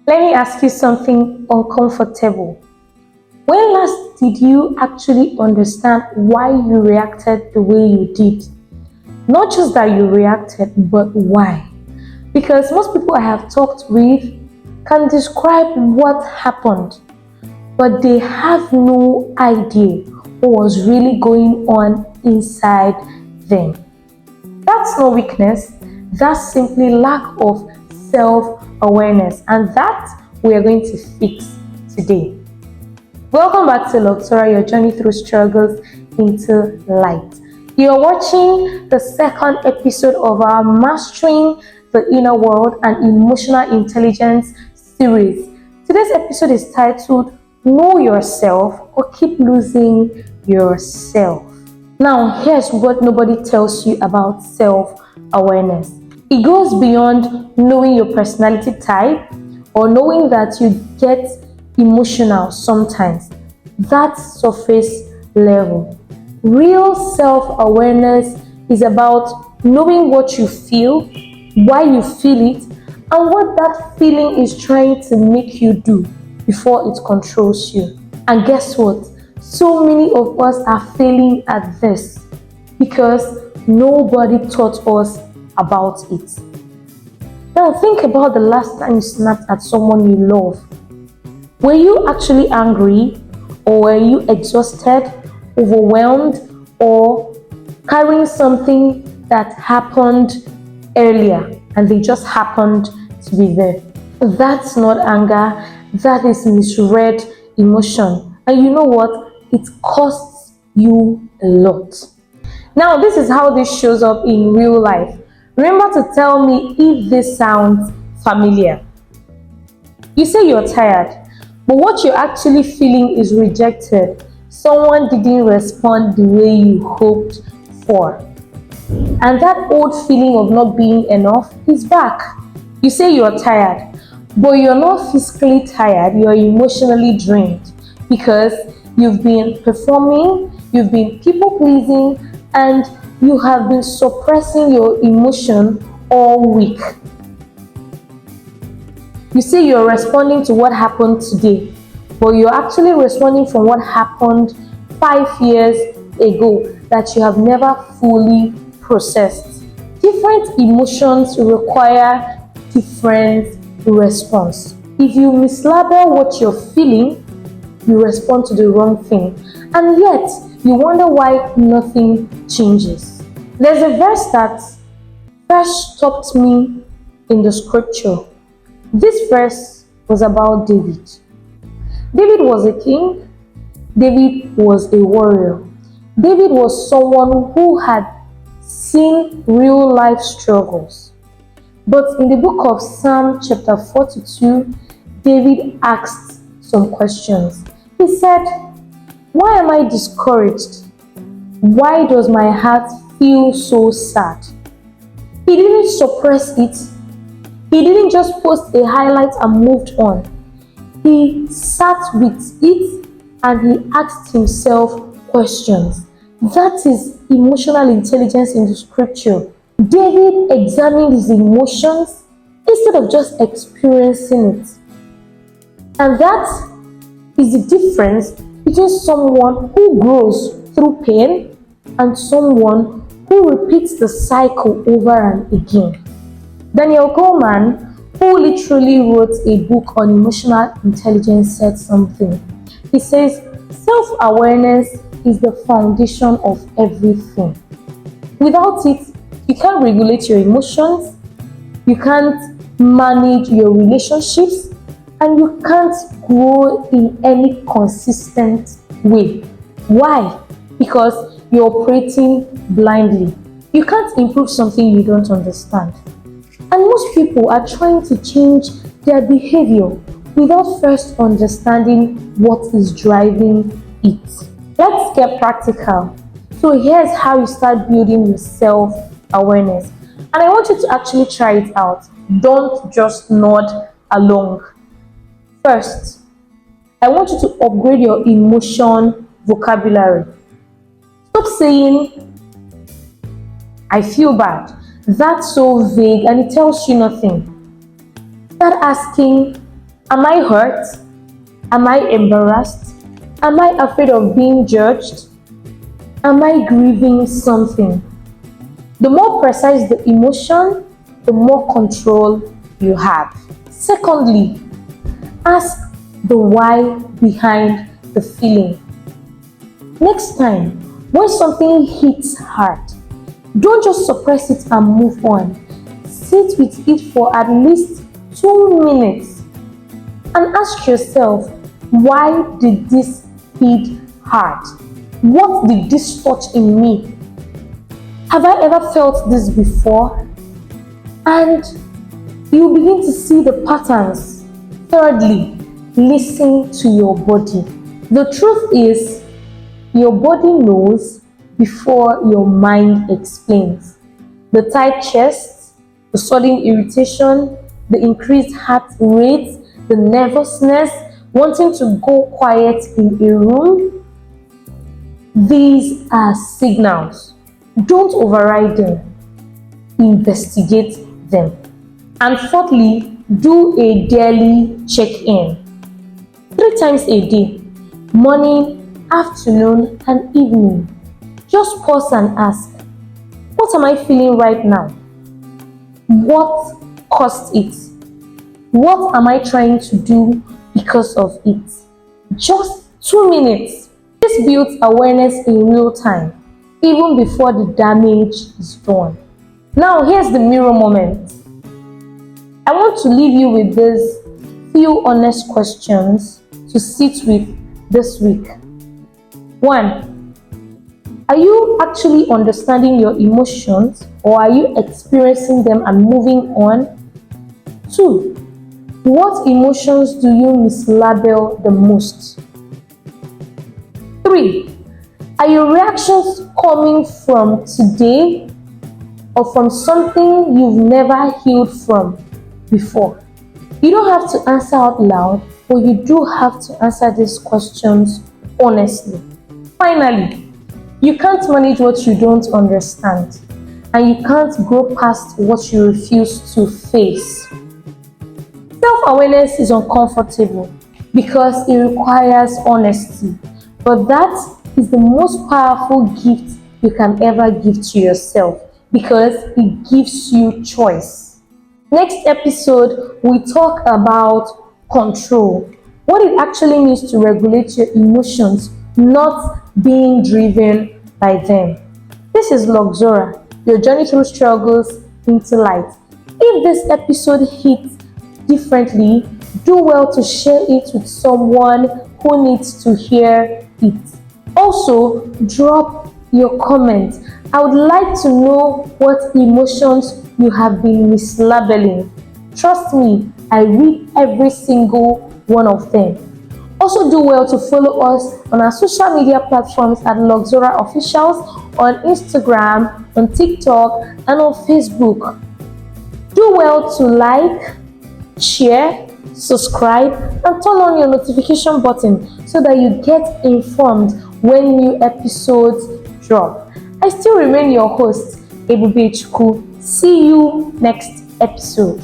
Let me ask you something uncomfortable. When last did you actually understand why you reacted the way you did? Not just that you reacted, but why? Because most people I have talked with can describe what happened, but they have no idea what was really going on inside them. That's no weakness, that's simply lack of self-awareness, and that we are going to fix today. Welcome back to Luxora, your journey through struggles into light. You're watching the second episode of our Mastering the Inner World and Emotional Intelligence series. Today's episode is titled Know Yourself or Keep Losing Yourself. Now, here's what nobody tells you about self-awareness. It goes beyond knowing your personality type or knowing that you get emotional sometimes. That's surface level. Real self-awareness is about knowing what you feel, why you feel it, and what that feeling is trying to make you do before it controls you. And guess what? So many of us are failing at this because nobody taught us about it. Now think about the last time you snapped at someone you love. Were you actually angry, or were you exhausted, overwhelmed, or carrying something that happened earlier and they just happened to be there? That's not anger, that is misread emotion. And you know what? It costs you a lot. Now, this is how this shows up in real life. Remember to tell me if this sounds familiar. You say you're tired, but what you're actually feeling is rejected. Someone didn't respond the way you hoped for. And that old feeling of not being enough is back. You say you're tired, but you're not physically tired, you're emotionally drained because you've been performing, you've been people pleasing, and you have been suppressing your emotion all week. You say you're responding to what happened today, but you're actually responding from what happened 5 years ago that you have never fully processed. Different emotions require different response. If you mislabel what you're feeling, you respond to the wrong thing, and yet you wonder why nothing changes. There's a verse that first stopped me in the scripture. This verse was about David. David was a king. David was a warrior. David was someone who had seen real life struggles. But in the book of Psalm chapter 42, David asked some questions. He said, "Why am I discouraged? Why does my heart feel so sad?" He didn't suppress it. He didn't just post a highlight and moved on. He sat with it and he asked himself questions. That is emotional intelligence in the scripture. David examined his emotions instead of just experiencing it. And that is the difference between someone who grows through pain and someone who repeats the cycle over and again. Daniel Goleman, who literally wrote a book on emotional intelligence, said something. He says, self-awareness is the foundation of everything. Without it, you can't regulate your emotions, you can't manage your relationships, and you can't grow in any consistent way. Why? Because you're operating blindly. You can't improve something you don't understand. And most people are trying to change their behavior without first understanding what is driving it. Let's get practical. So here's how you start building your self-awareness. And I want you to actually try it out. Don't just nod along. First, I want you to upgrade your emotion vocabulary. Stop saying, "I feel bad." That's so vague and it tells you nothing. Start asking, Am I hurt? Am I embarrassed? Am I afraid of being judged? Am I grieving something? The more precise the emotion, the more control you have. Secondly, ask the why behind the feeling. Next time, when something hits hard, don't just suppress it and move on. Sit with it for at least 2 minutes and ask yourself, why did this hit hard? What did this touch in me? Have I ever felt this before? And you begin to see the patterns. Thirdly, listen to your body. The truth is, your body knows before your mind explains. The tight chest, the sudden irritation, the increased heart rate, the nervousness, wanting to go quiet in a room. These are signals. Don't override them. Investigate them. And fourthly, do a daily check-in. 3 times a day, morning, afternoon, and evening. Just pause and ask, what am I feeling right now? What caused it? What am I trying to do because of it? Just 2 minutes. This builds awareness in real time, even before the damage is done. Now, here's the mirror moment. I want to leave you with these few honest questions to sit with this week. 1. Are you actually understanding your emotions, or are you experiencing them and moving on? 2. What emotions do you mislabel the most? 3. Are your reactions coming from today or from something you've never healed from before? You don't have to answer out loud, but you do have to answer these questions honestly. Finally, you can't manage what you don't understand, and you can't grow past what you refuse to face. Self-awareness is uncomfortable because it requires honesty, but that is the most powerful gift you can ever give to yourself because it gives you choice. Next episode, we talk about control, what it actually means to regulate your emotions, not being driven by them. This is Luxora, your journey through struggles into light. If this episode hits differently, do well to share it with someone who needs to hear it. Also, drop your comments. I would like to know what emotions you have been mislabeling. Trust me, I read every single one of them. Also, do well to follow us on our social media platforms at Luxora Officials on Instagram, on TikTok, and on Facebook. Do well to like, share, subscribe, and turn on your notification button so that you get informed when new episodes drop. I still remain your host, Ebube Chukwu. See you next episode.